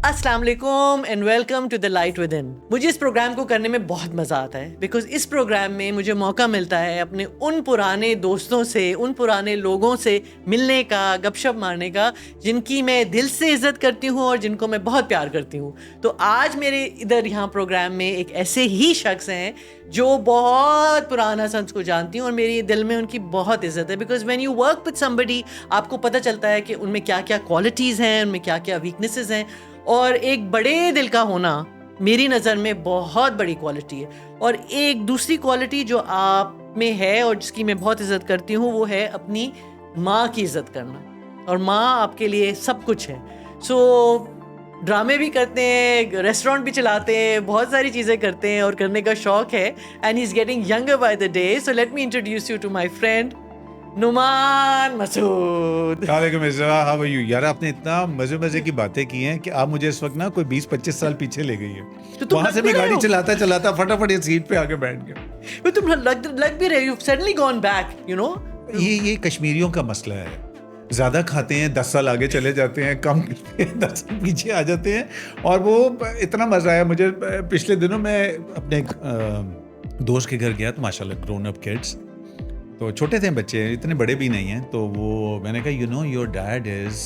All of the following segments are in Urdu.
السلام علیکم and welcome to the light within. مجھے اس پروگرام کو کرنے میں بہت مزہ آتا ہے بیکاز اس پروگرام میں مجھے موقع ملتا ہے اپنے ان پرانے دوستوں سے, ان پرانے لوگوں سے ملنے کا, گپ شپ مارنے کا, جن کی میں دل سے عزت کرتی ہوں اور جن کو میں بہت پیار کرتی ہوں. تو آج میرے ادھر یہاں پروگرام میں ایک ایسے ہی شخص ہیں جو بہت پرانا سنس کو جانتی ہوں اور میری دل میں ان کی بہت عزت ہے because when you work with somebody آپ کو پتہ چلتا ہے کہ ان میں کیا کیا کوالٹیز ہیں, ان میں کیا کیا ویکنیسز ہیں. اور ایک بڑے دل کا ہونا میری نظر میں بہت بڑی کوالٹی ہے. اور ایک دوسری کوالٹی جو آپ میں ہے اور جس کی میں بہت عزت کرتی ہوں وہ ہے اپنی ماں کی عزت کرنا. اور ماں آپ کے لیے سب کچھ ہے. سو ڈرامے بھی کرتے ہیں, ریسٹورینٹ بھی چلاتے ہیں, بہت ساری چیزیں کرتے ہیں اور کرنے کا شوق ہے. And he is getting younger by the day. So let me introduce you to my friend Noman Masood. السلام علیکم مرزا, ہاؤ آر یو؟ یار آپ نے اتنا مزے کی باتیں کی ہیں کہ آپ مجھے اس وقت نا کوئی 20-25 سال پیچھے لے گئی ہے. وہاں سے میں گاڑی چلاتا فٹافٹ یہ سیٹ پہ آ کے بیٹھ گیا. تم لگ بھی رہے ہو suddenly gone back, you know. یہ کشمیریوں کا مسئلہ ہے, زیادہ کھاتے ہیں 10 سال آگے چلے جاتے ہیں, کم 10 سال پیچھے آ جاتے ہیں. اور وہ اتنا مزہ آیا مجھے پچھلے دنوں میں اپنے دوست کے گھر گیا تو ماشاء اللہ گرون اپ کڈس, تو چھوٹے تھے بچے, اتنے بڑے بھی نہیں ہیں. تو وہ میں نے کہا you know your dad is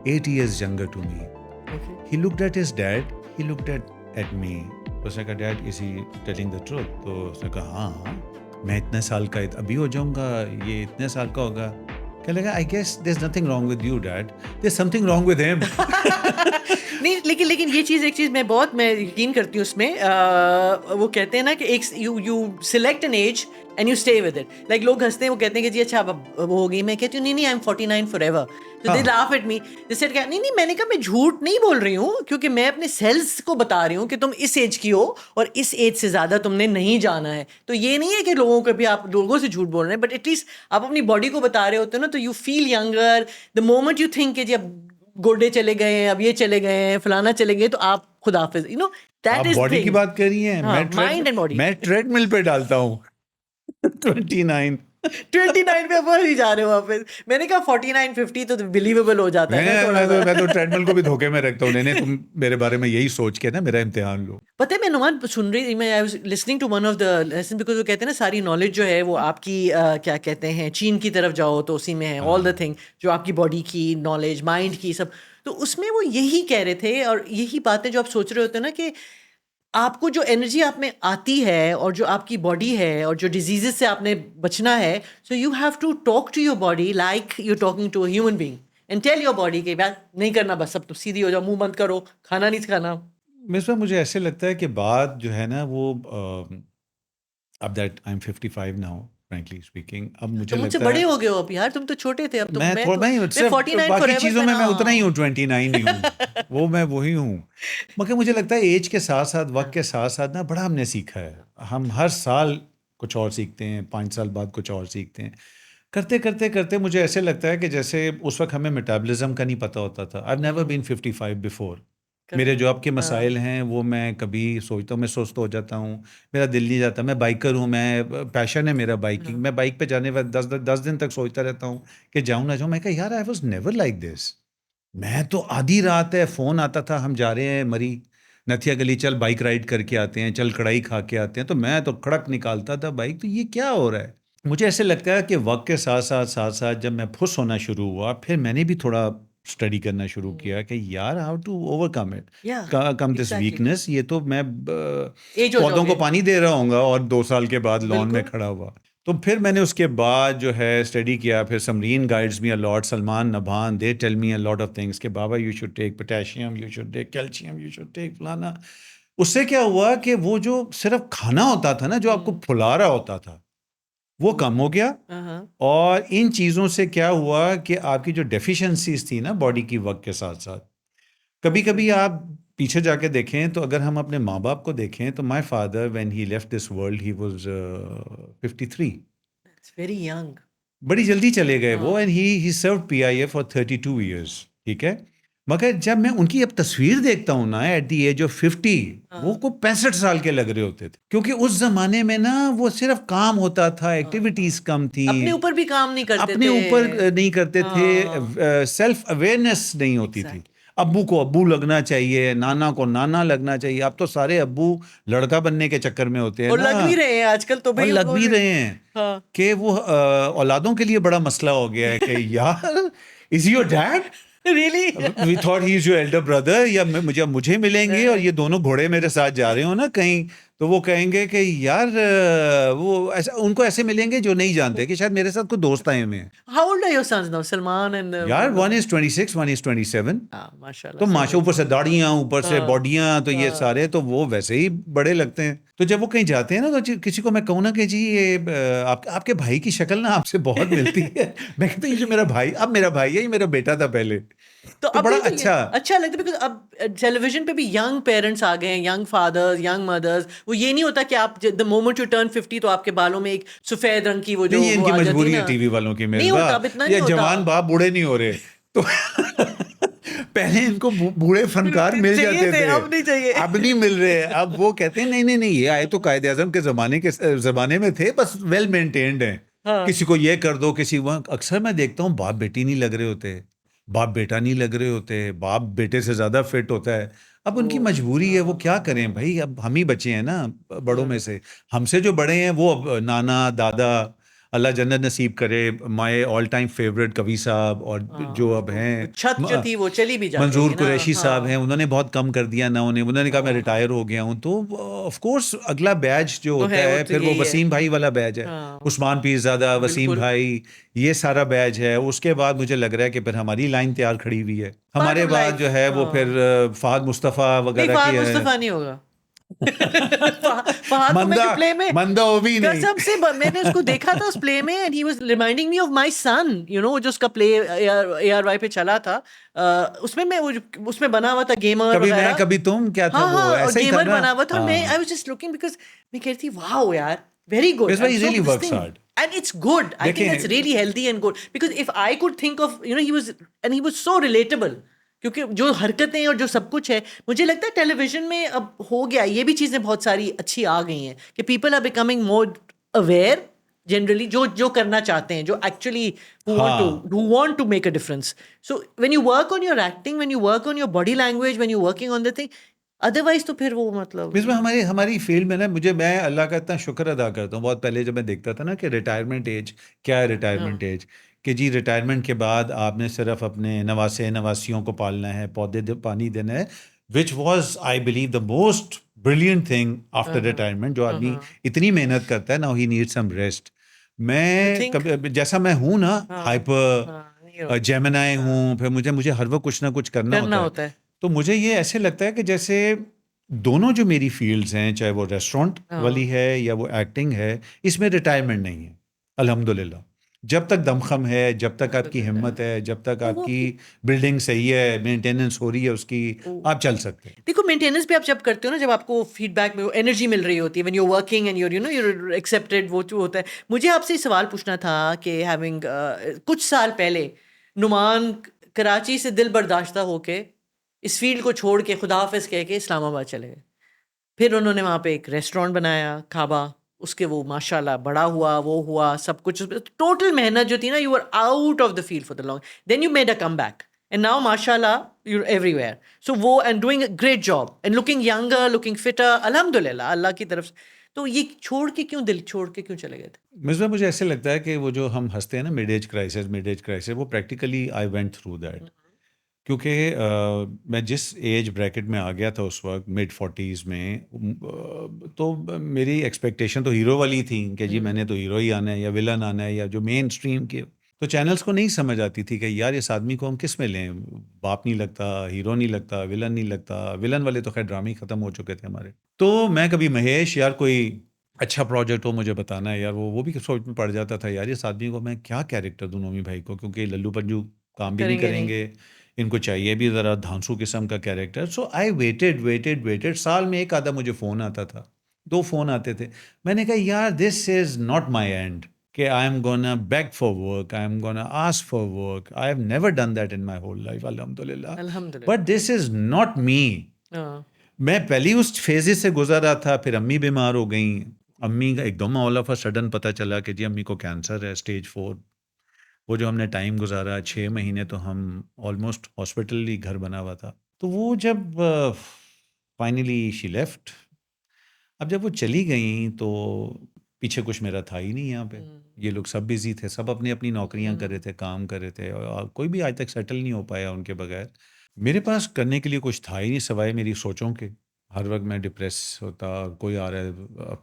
8 years younger to me. He looked at his dad, he looked at me. اس نے کہا dad is he telling the truth? تو اس نے کہا ہاں میں اتنے سال کا ابھی ہو جاؤں گا, یہ اتنے سال کا ہوگا. کہنے لگا I guess there is nothing wrong with you did, there is some thing wrong with him. نہیں لیکن یہ چیز ایک چیز میں یقین کرتی ہوں اس میں. وہ کہتے ہیں نا کہ ایک you select an age and you stay with it. Like لوگ ہنستے ہیں, وہ کہتے ہیں کہ جی اچھا وہ ہو گئی. میں کہتی ہوں نہیں آئی ایم 49 فار ایور. تو they laugh at me. They said کہ نہیں میں نے کہا میں جھوٹ نہیں بول رہی ہوں کیونکہ میں اپنے سیلس کو بتا رہی ہوں کہ تم اس ایج کی ہو اور اس ایج سے زیادہ تم نے نہیں جانا ہے. تو یہ نہیں ہے کہ لوگوں کو بھی آپ لوگوں سے جھوٹ بول رہے ہیں, بٹ ایٹ لیسٹ آپ اپنی باڈی کو بتا رہے ہوتے ہیں نا, تو you feel younger the moment you think کہ جی اب گوڈے چلے گئے ہیں, اب یہ چلے گئے ہیں, فلانا چلے گئے, تو آپ خداحافظ. You know that is body کی بات کر رہی ہیں, مائنڈ اینڈ باڈی. میں ٹریڈ مل پہ ڈالتا ہوں 29 پہ بول ہی جا رہے ہو واپس. میں نے کہا 49 50 تو بلیویبل ہو جاتا ہے. میں تو ٹریڈ مل کو بھی دھوکے میں رکھتا ہوں. نہیں تم میرے بارے میں یہی سوچ کے نا میرا امتحان لو. پتہ ہے میں نعمان سن رہی تھی, میں listening to one of the lesson because وہ کہتے ہیں نا ساری نالج جو ہے وہ آپ کی کیا کہتے ہیں چین کی طرف جاؤ تو اسی میں ہے آل دا تھنگ جو آپ کی باڈی کی نالج, مائنڈ کی سب. تو اس میں وہ یہی کہہ رہے تھے اور یہی باتیں جو آپ سوچ رہے ہوتے ہیں نا کہ آپ کو جو انرجی آپ میں آتی ہے اور جو آپ کی باڈی ہے اور جو ڈیزیزز سے آپ نے بچنا ہے, so you have to talk to your body like you talking to a human being and tell your body کہ بات نہیں کرنا, بس اب تو سیدھی ہو جاؤ, منہ بند کرو, کھانا نہیں کھانا. مجھے ایسے لگتا ہے کہ بات جو ہے نا وہ اب that I am 55 now frankly speaking, اب مجھے تم مجھ سے لگتا ہے بڑے ہو گئے ہو اب یار, تم تو چھوٹے تھے. اب تو میں باقی چیزوں میں اتنا ہی ہوں, 29 ہی ہوں, وہ میں وہی ہوں. مگر مجھے لگتا ہے ایج کے ساتھ ساتھ وقت کے ساتھ ساتھ نا بڑا ہم نے سیکھا ہے. ہم ہر سال کچھ اور سیکھتے ہیں, 5 سال بعد کچھ اور سیکھتے ہیں. کرتے مجھے ایسے لگتا ہے کہ جیسے اس وقت ہمیں میٹابلزم کا نہیں پتہ ہوتا تھا. I never been 55 before. میرے جو آپ کے مسائل ہیں وہ میں کبھی سوچتا ہوں, میں سست ہو جاتا ہوں, میرا دل نہیں جاتا. میں بائکر ہوں, میں پیشن ہے میرا بائکنگ. میں بائک پہ جانے وقت 10 دن تک سوچتا رہتا ہوں کہ جاؤں نہ جاؤں. میں کہا یار I was never like this. میں تو آدھی رات ہے فون آتا تھا, ہم جا رہے ہیں مری نتھیا گلی, چل بائک رائڈ کر کے آتے ہیں, چل کڑائی کھا کے آتے ہیں. تو میں تو کھڑک نکالتا تھا بائک. تو یہ کیا ہو رہا ہے؟ مجھے ایسے لگتا ہے کہ وقت کے ساتھ ساتھ جب میں پھس ہونا شروع ہوا, پھر میں نے بھی تھوڑا اسٹڈی کرنا شروع کیا کہ یار how to overcome it, come this weakness. یہ تو میں پودوں کو پانی دے رہا ہوں گا اور 2 سال کے بعد لان میں کھڑا ہوا. تو پھر میں نے اس کے بعد جو ہے اسٹڈی کیا. پھر Samreen guides me a lot, Salman نبھان, they tell me a lot of things کہ بابا you should take potassium, you should take calcium, you should take فلانا. اس سے کیا ہوا کہ وہ جو صرف کھانا ہوتا تھا نا, جو آپ کو پھلا رہا ہوتا تھا, وہ کم ہو گیا. اور ان چیزوں سے کیا ہوا کہ آپ کی جو ڈیفیشنسیز تھی نا باڈی کی وقت کے ساتھ ساتھ, کبھی کبھی آپ پیچھے جا کے دیکھیں تو اگر ہم اپنے ماں باپ کو دیکھیں تو my father when he left this world he was 53. Very young, بڑی جلدی چلے گئے وہ. And he served PIA for 32 years. ٹھیک ہے. مگر جب میں ان کی اب تصویر دیکھتا ہوں نا ایٹ دی ایج آف 50 وہ کو 65 سال کے لگ رہے ہوتے تھے، کیونکہ اس زمانے میں نا وہ صرف کام ہوتا تھا، ایکٹیویٹیز کم تھی، اپنے اوپر بھی کام نہیں کرتے اپنے اوپر نہیں کرتے تھے، سیلف اویئرنیس نہیں ہوتی تھی. ابو کو ابو لگنا چاہیے، نانا کو نانا لگنا چاہیے. اب تو سارے ابو لڑکا بننے کے چکر میں ہوتے ہیں، اور لگ بھی رہے ہیں آج کل تو، لگ بھی رہے ہیں کہ وہ اولادوں کے لیے بڑا مسئلہ ہو گیا ہے کہ یار is your dad really we thought he is your elder brother، یا مجھے ملیں گے اور یہ دونوں گھوڑے میرے ساتھ جا رہے ہوں نا کہیں، تو وہ کہیں گے کہ یار وہ ایسا، ان کو ایسے ملیں گے جو نہیں جانتے کہ شاید میرے ساتھ کوئی دوست آئے ہوئے ہیں. How old are your sons now, Salman and یار one is 26 one is 27. ماشاءاللہ تو ماشاء اوپر سے داڑیاں، اوپر سے باڈیاں، تو یہ سارے تو وہ ویسے ہی بڑے لگتے ہیں. تو جب وہ کہیں جاتے ہیں نا تو کسی کو میں کہوں نا کہ جی یہ آپ کے بھائی کی شکل نا آپ سے بہت ملتی ہے، میں کہتا ہوں یہ جو میرا بھائی، اب میرا بھائی ہے، یہ میرا بیٹا تھا پہلے. تو بڑا اچھا لگتا ہے، بیکاز اب ٹیلی ویژن پہ بھی ینگ پیرنٹس آ گئے ہیں، ینگ فادرز، ینگ مدرز. وہ یہ نہیں ہوتا کہ آپ دا مومنٹ یو ٹرن 50 تو آپ کے بالوں میں ایک سفید رنگ کی وہ جو ان کی مجبوری ہے ٹی وی والوں کی، میرے جوان باپ بوڑھے نہیں ہو رہے تو پہلے ان کو بوڑھے فنکار مل جاتے تھے، اب نہیں مل رہے. اب وہ کہتے ہیں نہیں یہ آئے تو قائد اعظم کے زمانے میں تھے، بس ویل مینٹینڈ ہیں. کسی کو یہ کر دو، کسی وہاں اکثر میں دیکھتا ہوں باپ بیٹی نہیں لگ رہے ہوتے، باپ بیٹا نہیں لگ رہے ہوتے، باپ بیٹے سے زیادہ فٹ ہوتا ہے. اب ان کی مجبوری ہے، وہ کیا کریں بھائی، اب ہم ہی بچے ہیں نا بڑوں میں سے. ہم سے جو بڑے ہیں وہ اب نانا دادا، اللہ جنت نصیب کرے، مائی آل ٹائم فیوریٹ کوی صاحب، اور جو اب ہیں چھت جو تھی وہ چلی بھی جاتی، منظور قریشی صاحب ہیں، انہوں نے بہت کم کر دیا نا، انہوں نے کہا میں ریٹائر ہو گیا ہوں. تو آف کورس اگلا بیچ جو ہوتا ہے پھر وہ وسیم بھائی والا بیچ ہے، عثمان پیرزادہ، وسیم بھائی، یہ سارا بیچ ہے. اس کے بعد مجھے لگ رہا ہے کہ پھر ہماری لائن تیار کھڑی ہوئی ہے. ہمارے بعد جو ہے وہ پھر فہد مصطفیٰ وغیرہ کی ہے. مصطفیٰ نہیں ہوگا مندہ بھی نہیں، سب سے میں نے اس کو دیکھا تھا اس پلے میں، and he was reminding me of my son, you know، جو اس کا پلے ARY پہ چلا تھا، اس میں بنا ہوا تھا گیمر، کبھی میں کبھی تم، کیا تھا وہ ایسا ہی گیمر بنا ہوا تھا. میں I was just looking because میں کہتی تھی واو یار very good. That's why he really works hard. And it's good. I think that's really healthy and good. Because if I could think of, you know, he was so relatable. کیونکہ جو حرکتیں اور جو سب کچھ ہے، مجھے لگتا ہے ٹیلی ویژن میں اب ہو گیا یہ بھی چیزیں بہت ساری اچھی آ گئی ہیں کہ people are becoming more aware generally, جو کرنا چاہتے ہیں، جو actually who want to make a difference. So when you work on your acting, when you work on your body language, when you're working on the thing, otherwise تو پھر وہ مطلب اس میں ہماری فیلڈ میں نا، میں اللہ کا اتنا شکر ادا کرتا ہوں. بہت پہلے جب میں دیکھتا تھا نا کہ ریٹائرمنٹ ایج کیا ہے، ریٹائرمنٹ ایج کہ جی ریٹائرمنٹ کے بعد آپ نے صرف اپنے نواسیوں کو پالنا ہے، پودے پانی دینا ہے، which was I believe the most brilliant thing after retirement. جو آدمی اتنی محنت کرتا ہے نا، ہی نیڈ سم ریسٹ. میں جیسا میں ہوں نا، ہائپر جیمنائی ہوں، پھر مجھے ہر وقت کچھ نہ کچھ کرنا ہوتا ہے. تو مجھے یہ ایسے لگتا ہے کہ جیسے دونوں جو میری فیلڈز ہیں، چاہے وہ ریسٹورینٹ والی ہے یا وہ ایکٹنگ ہے، اس میں ریٹائرمنٹ نہیں ہے الحمدللہ. جب تک دمخم ہے، جب تک آپ کی ہمت ہے، جب تک آپ کی بلڈنگ صحیح ہے، مینٹیننس ہو رہی ہے اس کی، آپ چل سکتے ہیں. دیکھو مینٹیننس بھی آپ جب کرتے ہو نا، جب آپ کو فیڈ بیک میں انرجی مل رہی ہوتی ہے، when you're working and you're accepted، وہ جو ہوتا ہے. مجھے آپ سے سوال پوچھنا تھا کہ ہیونگ کچھ سال پہلے نعمان کراچی سے دل برداشتہ ہو کے اس فیلڈ کو چھوڑ کے خدا حافظ کہہ کے اسلام آباد چلے گئے. پھر انہوں نے وہاں پہ ایک ریسٹورینٹ بنایا کعبہ، اس کے وہ ماشاء اللہ بڑا ہوا، وہ ہوا سب کچھ، ٹوٹل محنت جو تھی نا، you are out of the field for the long, then you made a comeback and now ماشاء اللہ you are everywhere. So وہ and doing a great job and looking younger, looking fitter, الحمد للہ اللہ کی طرف سے. تو یہ دل چھوڑ کے کیوں چلے گئے تھے؟ مجھے ایسے لگتا ہے کہ وہ جو ہم ہنستے ہیں نا مڈ ایج کرائسس، وہ practically I went through that. کیونکہ میں جس ایج بریکٹ میں آ گیا تھا اس وقت mid 40s میں، تو میری ایکسپیکٹیشن تو ہیرو والی تھی کہ جی میں نے تو ہیرو ہی آنا ہے یا ولن آنا ہے یا جو مین اسٹریم کے. تو چینلز کو نہیں سمجھ آتی تھی کہ یار اس آدمی کو ہم کس میں لیں، باپ نہیں لگتا، ہیرو نہیں لگتا، ولن نہیں لگتا. ولن والے تو خیر ڈرامے ہی ختم ہو چکے تھے ہمارے. تو میں کبھی مہیش یار کوئی اچھا پروجیکٹ ہو مجھے بتانا ہے یار، وہ بھی سوچ میں پڑ جاتا تھا یار اس آدمی کو میں کیا کیریکٹر دوں نومی بھائی کو، کیونکہ للو پنجو کام بھی نہیں کریں گے، ان کو چاہیے بھی ذرا دھانسو قسم کا کیریکٹر. سو آئی ویٹڈ. سال میں ایک آدھا مجھے فون آتا تھا، 2 فون آتے تھے. میں نے کہا یار دس از ناٹ مائی اینڈ. کہ I am gonna beg for work, I am gonna ask for work. I have never done that in my whole life, alhamdulillah. الحمد But this is not me. للہ. میں پہلی اس فیزز سے گزرا تھا، پھر امی بیمار ہو گئیں. امی کا ایک دم آل آف اے سڈن پتہ چلا کہ جی امی کو کینسر ہے اسٹیج 4. وہ جو ہم نے ٹائم گزارا 6 مہینے تو ہم آلموسٹ ہاسپٹل ہی گھر بنا ہوا تھا. تو وہ جب فائنلی شی لیفٹ، اب جب وہ چلی گئیں تو پیچھے کچھ میرا تھا ہی نہیں یہاں پہ. یہ لوگ سب بزی تھے، سب اپنی اپنی نوکریاں کر رہے تھے، کام کر رہے تھے، اور کوئی بھی آج تک سیٹل نہیں ہو پایا ان کے بغیر. میرے پاس کرنے کے لیے کچھ تھا ہی نہیں سوائے میری سوچوں کے. ہر وقت میں ڈپریس ہوتا، کوئی آ رہا ہے،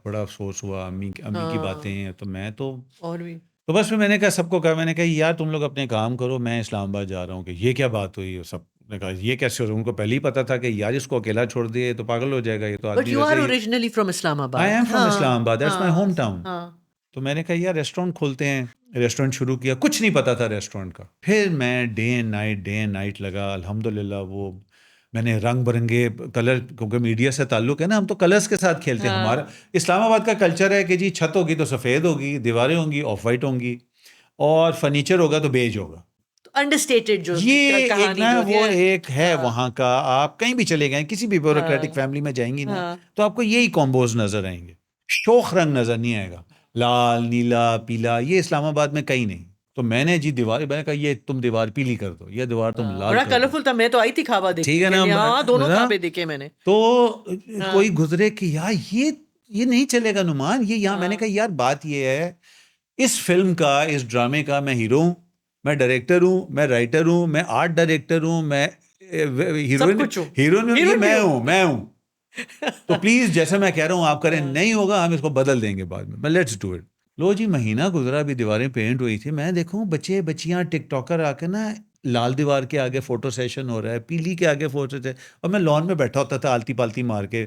بڑا افسوس ہوا، امی کی باتیں ہیں تو میں تو اور بھی تو بس میں نے کہا سب کو کہا، میں نے کہا یار تم لوگ اپنے کام کرو، میں اسلام آباد جا رہا ہوں. کہ یہ کیا بات ہوئی؟ اور سب نے کہا یہ کیسے ہو رہا ہے؟ ان کو پہلے ہی پتا تھا کہ یار اس کو اکیلا چھوڑ دیے تو پاگل ہو جائے گا یہ تو بٹ آدمی. یو آر ویسے ہی اوریجنلی فرام اسلام آباد. آئی ایم فرام اسلام آباد، دیٹس مائی ہوم ٹاؤن. ہاں تو میں نے کہا یار ریسٹورینٹ کھولتے ہیں. ریسٹورینٹ شروع کیا، کچھ نہیں پتا تھا ریسٹورینٹ کا. پھر میں ڈے اینڈ نائٹ لگا. الحمدللہ وہ میں نے رنگ برنگے کلر، کیونکہ میڈیا سے تعلق ہے نا، ہم تو کلرز کے ساتھ کھیلتے ہیں. ہمارا اسلام آباد کا کلچر ہے کہ جی چھت ہوگی تو سفید ہوگی، دیواریں ہوں گی آف وائٹ ہوں گی، اور فرنیچر ہوگا تو بیج ہوگا. انڈرسٹیٹڈ جو یہ ایک کہانی نا جو وہ ایک ہے وہاں کا. آپ کہیں بھی چلے گئے، کسی بھی بیوروکریٹک فیملی میں جائیں گی نا تو آپ کو یہی کمبوز نظر آئیں گے. شوخ رنگ نظر نہیں آئے گا، لال نیلا پیلا، یہ اسلام آباد میں کہیں نہیں. تو میں نے جی دیوار، میں نے کہا یہ تم دیوار پیلی کر دو، یہ دیوار تم لال بڑا کر دو. کلرفل تھا. میں تو آئی تھی خوابہ دیکھ ٹھیک ہے نا، ہاں دونوں خوابے دیکھے میں نے. تو کوئی گزرے کہ یار یہ نہیں چلے گا نعمان، یہ یہاں. میں نے کہا یار بات یہ ہے، اس فلم کا، اس ڈرامے کا میں ہیرو ہوں، میں ڈائریکٹر ہوں، میں رائٹر ہوں، میں آرٹ ڈائریکٹر ہوں، میں ہیروئن یہ میں ہوں. تو پلیز جیسے میں کہہ رہا ہوں آپ کریں، نہیں ہوگا ہم اس کو بدل دیں گے بعد میں. Let's do it. لو جی مہینہ گزرا، بھی دیواریں پینٹ ہوئی تھی. میں دیکھوں بچے بچیاں ٹک ٹاکر آ کے نا، لال دیوار کے آگے فوٹو سیشن ہو رہا ہے، پیلی کے آگے فوٹو سے، اور میں لان میں بیٹھا ہوتا تھا آلتی پالتی مار کے،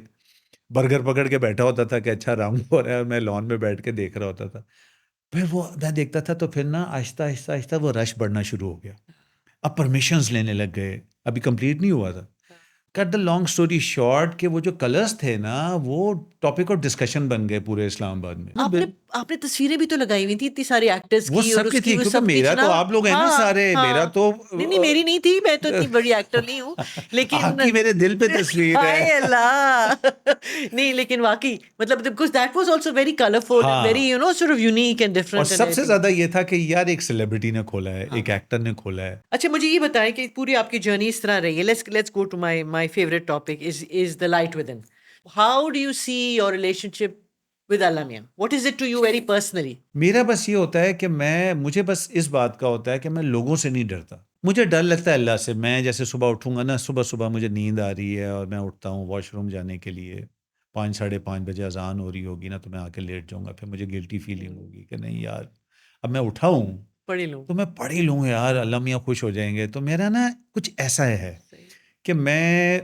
برگر پکڑ کے بیٹھا ہوتا تھا کہ اچھا راؤنڈ ہو رہا ہے، اور میں لان میں بیٹھ کے دیکھ رہا ہوتا تھا. پھر وہ میں دیکھتا تھا تو پھر نا آہستہ آہستہ آہستہ وہ رش بڑھنا شروع ہو گیا. اب پرمیشنز لینے لگ گئے، ابھی کمپلیٹ نہیں ہوا تھا. کٹ دا لانگ اسٹوری شارٹ کہ وہ جو کلرز تھے نا وہ ٹاپک آف ڈسکشن بن گئے پورے اسلام آباد میں. آپ نے تصویریں بھی تو لگائی ہوئی تھی اتنی ساری ایکٹرز وہ کی، اور سب اس کی کی تھی، وہ کیونکہ سب میرا تو آپ لوگ ہیں نا سارے، میرا تو نہیں میری نہیں تھی، میں تو اتنی بڑی ایکٹر نہیں ہوں، لیکن آپ کی میرے دل پہ تصویر ہے. ہائے اللہ. نہیں لیکن واقعی مطلب because that was also very colorful and very sort of unique and different. اور سب سے زیادہ یہ تھا کہ یار ایک سیلیبریٹی نے کھولا ہے، ایک ایکٹر نے کھولا ہے. اچھا مجھے یہ بتائیں کہ پوری آپ کی جرنی اس طرح رہی ہے. Let's go to my favourite topic is the light within. How do you see your relationship with اللہ میاں؟ What is it to you very personally? میرا بس یہ ہوتا ہے کہ مجھے بس اس بات کا ہوتا ہے کہ میں لوگوں سے نہیں ڈرتا. مجھے ڈر لگتا ہے اللہ سے. میں جیسے صبح اٹھوں گا نا، صبح مجھے نیند آ رہی ہے اور میں اٹھتا ہوں واش روم جانے کے لیے، 5 بجے اذان ہو رہی ہوگی نا تو میں آ کے لیٹ جاؤں گا. پھر مجھے گلٹی فیلنگ ہوگی کہ نہیں یار اب میں اٹھا ہوں پڑھی لوں تو میں پڑھ ہی لوں یار، اللہ میاں خوش ہو جائیں گے. تو میرا نا کچھ ایسا ہے کہ میں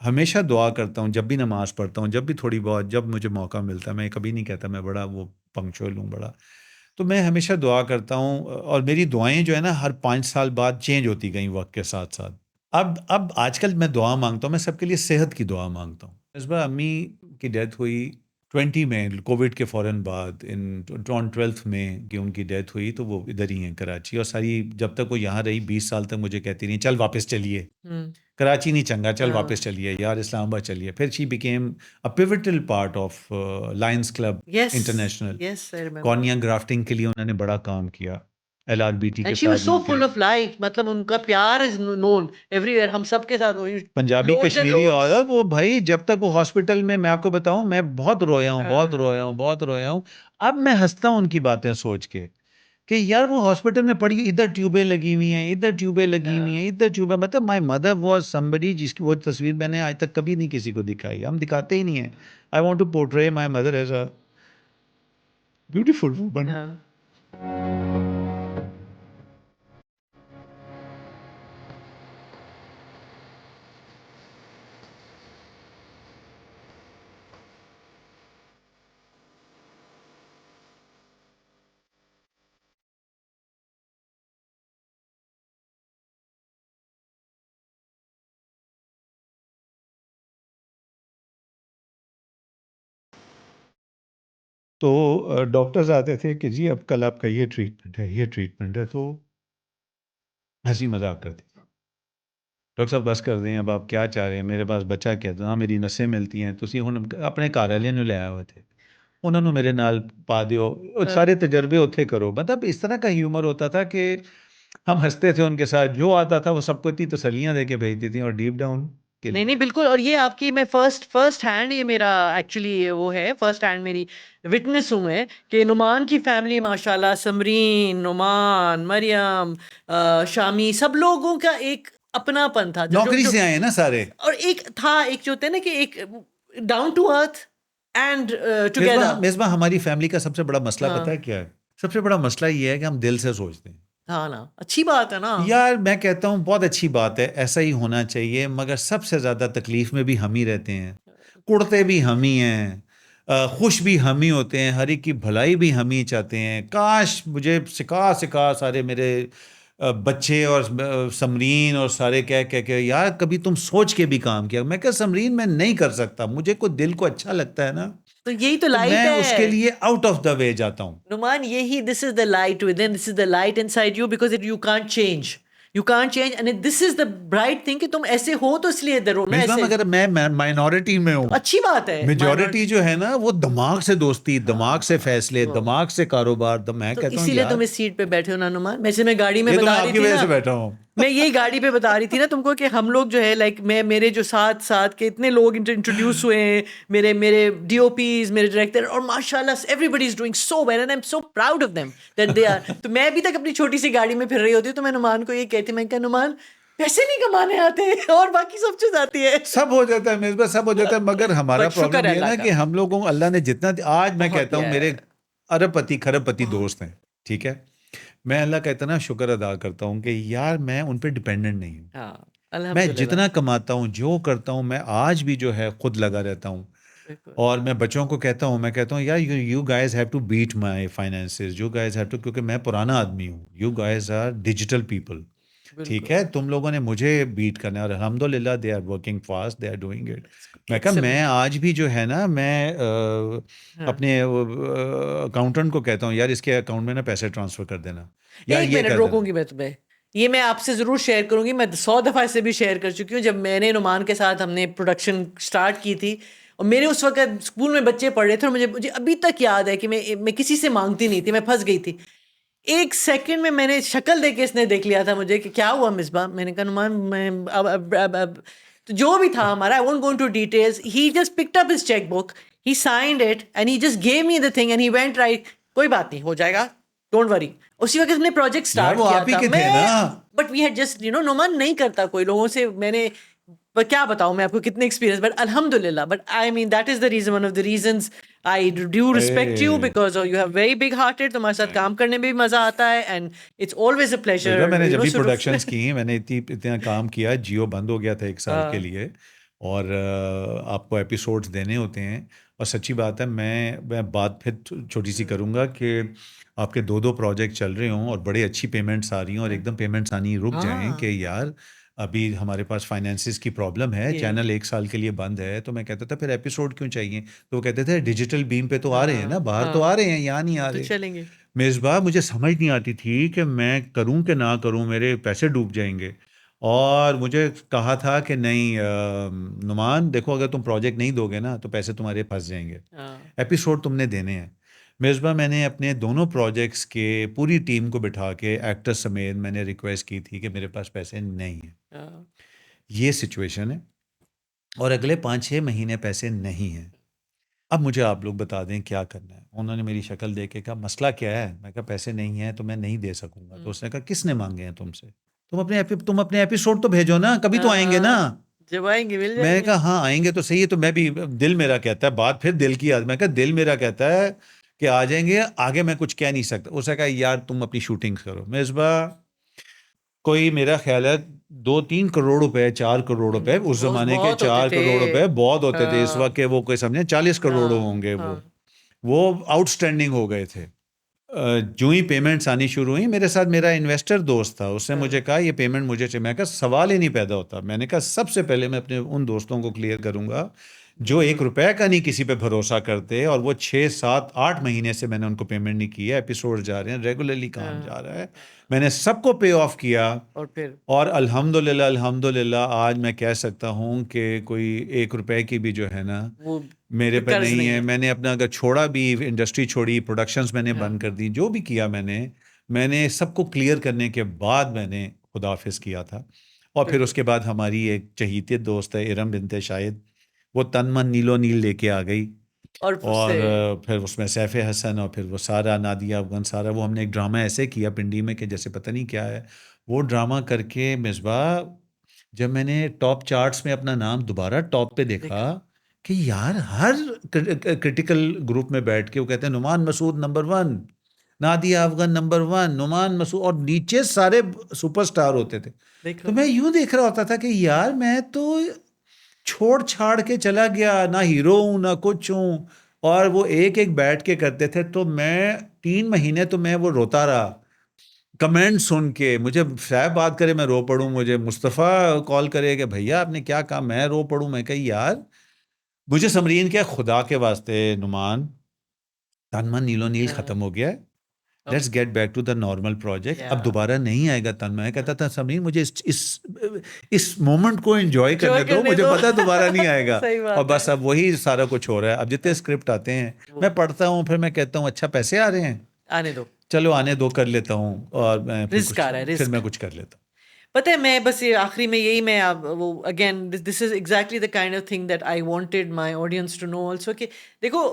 ہمیشہ دعا کرتا ہوں جب بھی نماز پڑھتا ہوں، جب بھی تھوڑی بہت، جب مجھے موقع ملتا ہے. میں کبھی نہیں کہتا میں بڑا وہ پنکچوئل ہوں بڑا. تو میں ہمیشہ دعا کرتا ہوں، اور میری دعائیں جو ہے نا ہر 5 سال بعد چینج ہوتی گئیں وقت کے ساتھ ساتھ. اب آج کل میں دعا مانگتا ہوں، میں سب کے لیے صحت کی دعا مانگتا ہوں. اس بار امی کی ڈیتھ ہوئی 20 میں، کووڈ کے فوراً بعد، 12 میں کہ ان کی ڈیتھ ہوئی. تو وہ ادھر ہی ہیں کراچی، اور ساری جب تک وہ یہاں رہی 20 سال تک مجھے کہتی رہی چل واپس چلیے، کراچی نہیں چنگا، چل واپس چلیے یار اسلام آباد چلیے. پھر she became a pivotal part of lines club international. Cornea grafting کے لیے انہوں نے بڑا کام کیا، LRBT کے she was ساتھ. so full of life. مطلب ان کا پیار is known everywhere. ہم سب کے ساتھ پنجابی کشمیری عورت وہ بھائی، جب تک وہ ہاسپٹل میں آپ کو بتاؤں میں بہت رویا ہوں. اب میں ہنستا ہوں ان کی باتیں سوچ کے کہ یار وہ ہاسپٹل میں پڑی، ادھر ٹیوبیں لگی ہوئی ہیں، ادھر ٹیوبیں لگی ہوئی ہیں، ادھر ٹیوبیں. مطلب مائی مدر واز somebody جس کی وہ تصویر میں نے آج تک کبھی نہیں کسی کو دکھائی. ہم دکھاتے ہی نہیں ہیں. I want to portray my mother as a beautiful woman. تو ڈاکٹرز آتے تھے کہ جی اب کل آپ کا یہ ٹریٹمنٹ ہے، یہ ٹریٹمنٹ ہے، تو ہنسی مذاق کرتی تھی، ڈاکٹر صاحب بس کر دیں، اب آپ کیا چاہ رہے ہیں، میرے پاس بچہ کیا تھا، میری نسیں ملتی ہیں، تسی ہن اپنے گھر والے نوں لے آئے ہوئے تھے، انہوں نے میرے نال پا دیو، سارے تجربے اتنے کرو، مطلب اس طرح کا ہیومر ہوتا تھا کہ ہم ہنستے تھے ان کے ساتھ، جو آتا تھا وہ سب کو اتنی تسلیاں دے کے بھیجتی تھیں، اور ڈیپ ڈاؤن نہیں نہیں بالکل. اور یہ آپ کی میں فرسٹ ہینڈ یہ میرا ایکچولی وہ ہے فرسٹ ہینڈ میری وٹنس ہوں میں کہ نعمان کی فیملی ماشاءاللہ، سمرین، نعمان، مریم، شامی، سب لوگوں کا ایک اپنا پن تھا نوکری سے آئے ہیں نا سارے، اور ایک تھا، ایک جو ہوتا ہے نا کہ ایک down to earth and together. Misbah ہماری فیملی کا سب سے بڑا مسئلہ پتہ ہے کیا ہے؟ سب سے بڑا مسئلہ یہ ہے کہ ہم دل سے سوچتے ہیں. ہاں نا، اچھی بات ہے نا یار میں کہتا ہوں بہت اچھی بات ہے، ایسا ہی ہونا چاہیے، مگر سب سے زیادہ تکلیف میں بھی ہم ہی رہتے ہیں، کڑتے بھی ہم ہی ہیں، خوش بھی ہم ہی ہوتے ہیں، ہر ایک کی بھلائی بھی ہم ہی چاہتے ہیں. کاش مجھے سکھا سارے میرے بچے اور سمرین اور سارے کہہ کہ یار کبھی تم سوچ کے بھی کام کیا. میں کہ سمرین میں نہیں کر سکتا، مجھے کوئی دل کو اچھا لگتا ہے نا، تو یہی تو تو لائٹ میں اس کے ہے لیے آؤٹ آف دا وے جاتا ہوں. نعمان. یہی this is the light within, this is the light inside you, because you can't change, you can't change, and this is the bright thing کہ تم ایسے ہو تو اس لیے ادھر ہو نا مصباح ایسے. مگر میں مائنورٹی میں ہوں، اچھی بات ہے میجورٹی جو ہے نا وہ دماغ سے دوستی، دماغ سے فیصلے، وہ. دماغ سے کاروبار. تو میں تو کہتا ہوں اسی لیے یار تم اس سیٹ پہ بیٹھے ہو نا نعمان. ویسے میں گاڑی میں یہ تو میں بتا آپ رہی کی تھی وجہ نا، سے بیٹھا ہوں. میں یہی گاڑی پہ بتا رہی تھی نا تم کو کہ ہم لوگ جو ہے لائک میرے جو ساتھ کے اتنے لوگ انٹروڈیوس ہوئے ہیں، میرے ڈی او پیز، میرے ڈائریکٹر، اور ماشاء اللہ everybody is doing so well and I am so proud of them that they are. تو میں ابھی تک اپنی چھوٹی سی گاڑی میں پھر رہی ہوتی ہوں، تو میں نعمان کو یہ کہتی ہوں، میں کہا نعمان پیسے نہیں کمانے آتے اور باقی سب چیز آتی ہے. سب ہو جاتا ہے مصباح، سب ہو جاتا ہے، مگر ہمارا بٹ شکر پرابلم ہے یہ ہے نا اللہ کا کہ ہم لوگوں کو اللہ نے جتنا آج میں بہت کہتا ہوں دیا میرے ہے. ارب پتی کھرب پتی دوست ہیں، ٹھیک ہے، میں اللہ کا اتنا شکر ادا کرتا ہوں کہ یار میں ان پہ ڈپینڈنٹ نہیں ہوں. ہاں میں الحمد للہ. جتنا کماتا ہوں، جو کرتا ہوں، میں آج بھی جو ہے خود لگا رہتا ہوں. اور میں بچوں کو کہتا ہوں، میں کہتا ہوں یار you guys have to beat my finances, you guys have to, کیونکہ میں پرانا آدمی ہوں، you guys are digital people, ٹھیک ہے، تم لوگوں نے مجھے بیٹ کرنا ہے، اور الحمد للہ they are working fast, they are doing it. میں کہا میں آج بھی جو ہے نا میں اپنے اکاؤنٹنٹ کو کہتا ہوں یار اس کے اکاؤنٹ میں نا پیسے ٹرانسفر کر دینا، یا ایک یہ منٹ کر دینا. روکوں گی میں تمہیں، یہ میں آپ سے ضرور شیئر کروں گی، میں 100 دفعہ اس سے بھی شیئر کر چکی ہوں. جب میں نے نعمان کے ساتھ ہم نے پروڈکشن سٹارٹ کی تھی، اور میرے اس وقت اسکول میں بچے پڑھ رہے تھے، اور مجھے ابھی تک یاد ہے کہ میں کسی سے مانگتی نہیں تھی، میں پھنس گئی تھی. ایک سیکنڈ میں نے شکل دیکھ کے اس نے دیکھ لیا تھا مجھے کہ کیا ہوا مصباح. میں نے کہا نعمان میں اب تو جو بھی تھا ہمارا، I won't go into details, he just picked up his check book, he signed it and he just gave me the thing and he went right, کوئی بات نہیں ہو جائے گا، ڈونٹ وری. اسی وقت ہم نے پروجیکٹ اسٹارٹ وہ کیا آپ ہی تھا کے تھے میں، نا. But we had just Noman نہیں کرتا کوئی لوگوں سے، میں نے کیا بتاؤں میں آپ کو کتنے ایکسپیرینس، بٹ الحمد للہ. But I mean that is the reason, one of the reasons I do respect you, because you have very big hearted. تمہارے ساتھ کام کرنے میں بھی مزہ آتا ہے، and it's always a pleasure. میں نے جب بھی پروڈکشنز کی، میں نے اتنا کام کیا، جیو بند ہو گیا تھا 1 سال کے لیے، اور آپ کو ایپیسوڈز دینے ہوتے ہیں. اور سچی بات ہے، میں بات پھر چھوٹی سی کروں گا کہ آپ کے 2 پروجیکٹ چل رہے ہوں اور بڑے اچھی پیمنٹس آ رہی ہوں، اور ایک دم پیمنٹس آنی رک جائیں کہ یار ابھی ہمارے پاس فائنینسز کی پرابلم ہے، چینل 1 سال کے لیے بند ہے. تو میں کہتا تھا پھر ایپیسوڈ کیوں چاہیے؟ تو وہ کہتے تھے ڈیجیٹل بیم پہ تو آ رہے ہیں نا، باہر تو آ رہے ہیں، یہاں نہیں آ رہے. چلیں گے. مصباح مجھے سمجھ نہیں آتی تھی کہ میں کروں کہ نہ کروں، میرے پیسے ڈوب جائیں گے. اور مجھے کہا تھا کہ نہیں نعمان دیکھو، اگر تم پروجیکٹ نہیں دو گے نا تو پیسے تمہارے پھنس جائیں گے، ایپیسوڈ تم نے دینے ہیں. مصباح میں نے اپنے 2 پروجیکٹس کے پوری ٹیم کو بٹھا کے ایکٹر سمیت میں نے ریکویسٹ کی تھی کہ میرے پاس پیسے نہیں ہیں، یہ سچویشن ہے، اور اگلے 5-6 مہینے پیسے نہیں ہیں. اب مجھے آپ لوگ بتا دیں کیا کرنا ہے. انہوں نے میری شکل دیکھ کے کہا مسئلہ کیا ہے؟ میں کہا پیسے نہیں ہیں تو میں نہیں دے سکوں گا. تو اس نے کہا کس نے مانگے ہیں تم سے؟ تم اپنے ایپیسوڈ تو بھیجو نا، کبھی تو آئیں گے نا. جب آئیں گے مل جائیں گے. میں نے کہا ہاں آئیں گے تو صحیح ہے. تو میں بھی دل میرا کہتا ہے، بات پھر دل کی، میں کہا دل میرا کہتا ہے کہ آ جائیں گے، آگے میں کچھ کہہ نہیں سکتا. اس نے کہا یار تم اپنی شوٹنگ کرو. مصباح کوئی میرا خیال ہے 2-3 کروڑ روپے، 4 کروڑ روپے اس زمانے کے، 4 کروڑ روپے بہت ہوتے تھے. اس وقت کے وہ کوئی سمجھے 40 کروڑ ہوں گے، وہ آؤٹ اسٹینڈنگ ہو گئے تھے. جو ہی پیمنٹس آنی شروع ہوئی، میرے ساتھ میرا انویسٹر دوست تھا، اس نے مجھے کہا یہ پیمنٹ مجھے چاہیے. میں کہا سوال ہی نہیں پیدا ہوتا. میں نے کہا سب سے پہلے میں اپنے ان دوستوں کو کلیئر کروں گا جو 1 روپے کا نہیں کسی پہ بھروسہ کرتے, اور وہ 6 7 8 مہینے سے میں نے ان کو پیمنٹ نہیں کی ہے, ایپیسوڈ جا رہے ہیں, ریگولرلی کام جا رہا ہے, میں نے سب کو پے آف کیا, اور الحمدللہ آج میں کہہ سکتا ہوں کہ کوئی 1 روپے کی بھی جو ہے نا میرے پہ نہیں ہے. میں نے اپنا اگر چھوڑا بھی, انڈسٹری چھوڑی, پروڈکشنز میں نے بند کر دی, جو بھی کیا میں نے سب کو کلیئر کرنے کے بعد میں نے خداحافظ کیا تھا. اور پھر اس کے بعد ہماری ایک چہیتے دوست ہے ارم بنت شاہد, وہ تن من نیلو نیل لے کے آ گئی, اور پھر اس میں سیف حسن, اور پھر وہ سارا نادیہ افغان سارا, وہ ہم نے ایک ڈرامہ ایسے کیا پنڈی میں کہ جیسے پتہ نہیں کیا ہے. وہ ڈرامہ کر کے مصباح, جب میں نے ٹاپ چارٹس میں اپنا نام دوبارہ ٹاپ پہ دیکھا کہ یار ہر کرٹیکل گروپ میں بیٹھ کے وہ کہتے ہیں نعمان مسعود نمبر 1, نادیہ افغان نمبر 1, نعمان مسعود, اور نیچے سارے سپر سٹار ہوتے تھے. تو میں یوں دیکھ رہا ہوتا تھا کہ یار میں تو چھوڑ چھاڑ کے چلا گیا, نہ ہیرو ہوں نہ کچھ ہوں, اور وہ ایک بیٹھ کے کرتے تھے. تو میں 3 مہینے تو میں وہ روتا رہا, کمنٹ سن کے. مجھے صاحب بات کرے میں رو پڑوں, مجھے مصطفیٰ کال کرے کہ بھیا آپ نے کیا کہا, میں رو پڑوں. میں کہا یار مجھے سمرین کے خدا کے واسطے نعمان, تن من نیلو نیل ختم ہو گیا ہے, let's get back to the normal project. اب دوبارہ نہیں آئے گا تن. میں کہتا تھا سمرین مجھے اس مومنٹ کو انجوائے کرنے دو, مجھے پتا دوبارہ نہیں آئے گا. اور بس اب وہی سارا کچھ ہو رہا ہے. اب جتنے اسکرپٹ آتے ہیں میں پڑھتا ہوں, پھر میں کہتا ہوں اچھا پیسے آ رہے ہیں, آنے دو, چلو آنے دو, کر لیتا ہوں, اور پھر میں کچھ کر لیتا ہوں. پتہ ہے میں بس یہ آخری میں یہی میں وہ again this is exactly the kind of thing that I wanted my audience to know also, کہ دیکھو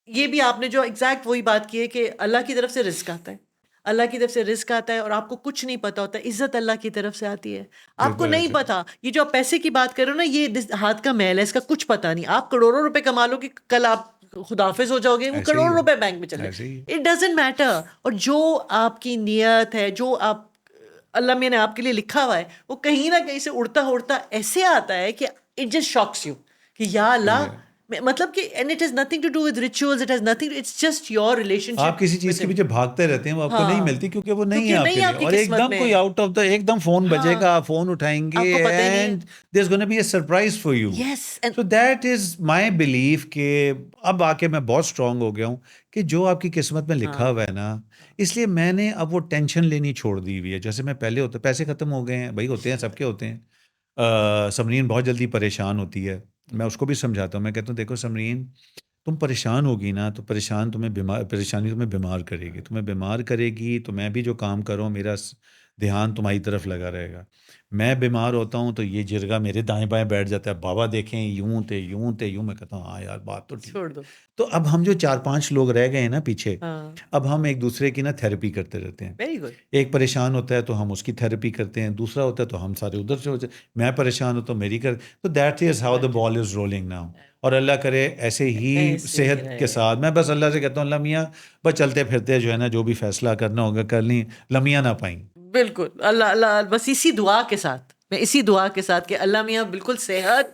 یہ بھی آپ نے جو ایگزیکٹ وہی بات کی ہے کہ اللہ کی طرف سے رزق آتا ہے, اللہ کی طرف سے رزق آتا ہے, اور آپ کو کچھ نہیں پتا ہوتا. عزت اللہ کی طرف سے آتی ہے, آپ کو نہیں پتا. یہ جو آپ پیسے کی بات کر رہے ہو نا, یہ ہاتھ کا میل ہے, اس کا کچھ پتا نہیں. آپ کروڑوں روپے کما لو کہ کل آپ خداحافظ ہو جاؤ گے, وہ کروڑوں روپے بینک میں چلے, اٹ ڈزنٹ میٹر. اور جو آپ کی نیت ہے, جو آپ اللہ میں نے آپ کے لیے لکھا ہوا ہے, وہ کہیں نہ کہیں سے اڑتا اڑتا ایسے آتا ہے کہ اٹ جسٹ شاکس یو کہ یا اللہ, مطلب کہ and it has nothing to do with rituals, it has nothing, it's just your relationship. آپ کسی چیز کے پیچھے بھاگتے رہتے ہیں, وہ آپ کو نہیں ملتی کیونکہ وہ نہیں ہے آپ کے لیے, اور ایک دم کوئی آؤٹ آف دا, ایک دم فون بجے گا, آپ فون اٹھائیں گے, and there's going to be a surprise for you. Yes. So that is my belief کہ اب آ کے میں بہت اسٹرانگ ہو گیا ہوں کہ جو آپ کی قسمت میں لکھا ہوا ہے نا, اس لیے میں نے اب وہ ٹینشن لینی چھوڑ دی ہوئی ہے. جیسے میں پہلے ہوتا, پیسے ختم ہو گئے ہیں بھائی, ہوتے ہیں سب کے ہوتے ہیں. سمرین بہت جلدی پریشان ہوتی ہے, میں اس کو بھی سمجھاتا ہوں. میں کہتا ہوں دیکھو سمرین, تم پریشان ہوگی نا تو پریشانی تمہیں بیمار کرے گی, تو میں بھی جو کام کروں میرا دھیان تمہاری طرف لگا رہے گا. میں بیمار ہوتا ہوں تو یہ جرگا میرے دائیں بائیں بیٹھ جاتا ہے, بابا دیکھیں یوں تھے. میں کہتا ہوں ہاں یار بات تو ٹھیک. تو اب ہم جو 4-5 لوگ رہ گئے ہیں نا پیچھے, اب ہم ایک دوسرے کی نا تھیراپی کرتے رہتے ہیں. ایک پریشان ہوتا ہے تو ہم اس کی تھیراپی کرتے ہیں, دوسرا ہوتا ہے تو ہم سارے ادھر سے ہوتے ہیں. میں پریشان ہوتا ہوں میری تو that is how the ball is rolling now. اور اللہ کرے ایسے ہی صحت کے ساتھ, میں بس اللہ سے کہتا ہوں اللہ میاں بس چلتے پھرتے جو ہے نا جو بھی فیصلہ کرنا ہوگا کر لیں, لمیاں نہ پائیں. بالکل اللہ بس اسی دعا کے ساتھ, میں اسی دعا کے ساتھ کہ اللہ میاں بالکل صحت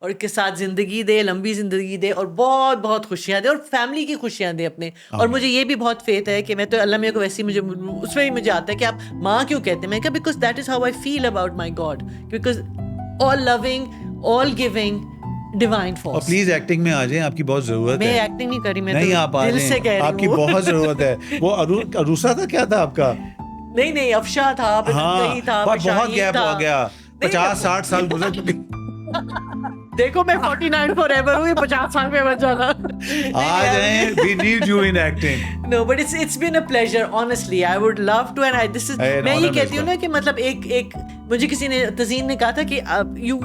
اور کے ساتھ زندگی دے, لمبی زندگی دے, اور بہت بہت خوشیاں دے, اور فیملی کی خوشیاں دے اپنے. اور مجھے یہ بھی بہت فیتھ ہے کہ میں تو اللہ میاں کو ویسے ہی اس میں بھی مجھے آتا ہے کہ آپ ماں کیوں کہتے ہیں. میں کہا because that is how I feel about my God, because all loving, all giving, divine force. اور پلیز ایکٹنگ میں آ جائیں, آپ کی بہت ضرورت ہے. میں ایکٹنگ نہیں کری, میں نہیں آپ دل سے کہہ رہی ہوں, آپ کی بہت ضرورت ہے. وہ عروسہ تھا کیا تھا آپ کا؟ نہیں افشا تھا, بہت گیپ ہو گیا, 50-60 سال گزر چکے. دیکھو میں 49 فار ایور ہوں, 50 سال میں بچ جانا. آ جائیں, we need you in acting. No, but it's been a pleasure, honestly. I would love to, and this is, میں یہ کہتی ہوں نا کہ مطلب ایک مجھے کسی نے, تزین نے کہا تھا کہ you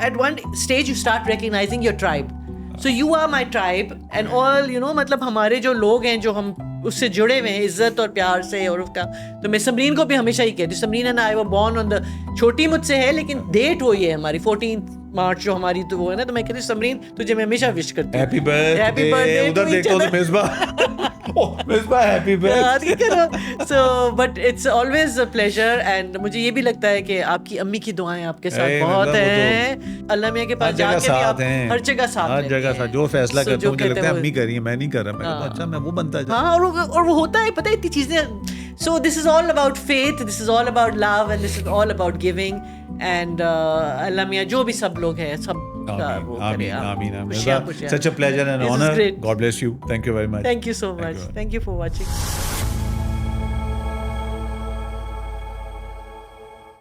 at one stage you start recognizing your tribe. So you are my tribe and all, you know, مطلب ہمارے جو لوگ ہیں جو ہم اس سے جڑے ہوئے ہیں عزت اور پیار سے اور اس کا. تو میں سمرین کو بھی ہمیشہ ہی کہتی ہوں, Simran and I were born on the, چھوٹی مجھ سے ہے لیکن ڈیٹ ہوئی ہے ہماری 14 مارچ جو ہماری تو وہ ہے نا, تو میں کہتی ہوں سمرین تجھے میں ہمیشہ وش کرتی ہوں ہیپی برتھڈے. ادھر دیکھو تو Misbah happy birthday. So but it's always a pleasure, and مجھے یہ بھی لگتا ہے کہ آپ کی امی کی دعائیں آپ کے ساتھ بہت ہیں. اللہ میاں کے پاس جا کے بھی آپ ہر جگہ ساتھ, جو فیصلہ کرتے ہیں مجھے لگتا ہے امی کر رہی ہیں, میں نہیں کر رہا. میں کہتا ہوں اچھا میں وہ بنتا جا. ہاں, اور وہ ہوتا ہے پتہ ہے اتنی چیزیں. So this is all about faith, this is all about love, and this is all about giving. And اللہ میاں جو بھی سب لوگ ہیں, سب Such a pleasure and honor. God bless you. Thank you very much. Thank you so much. Thank you for watching.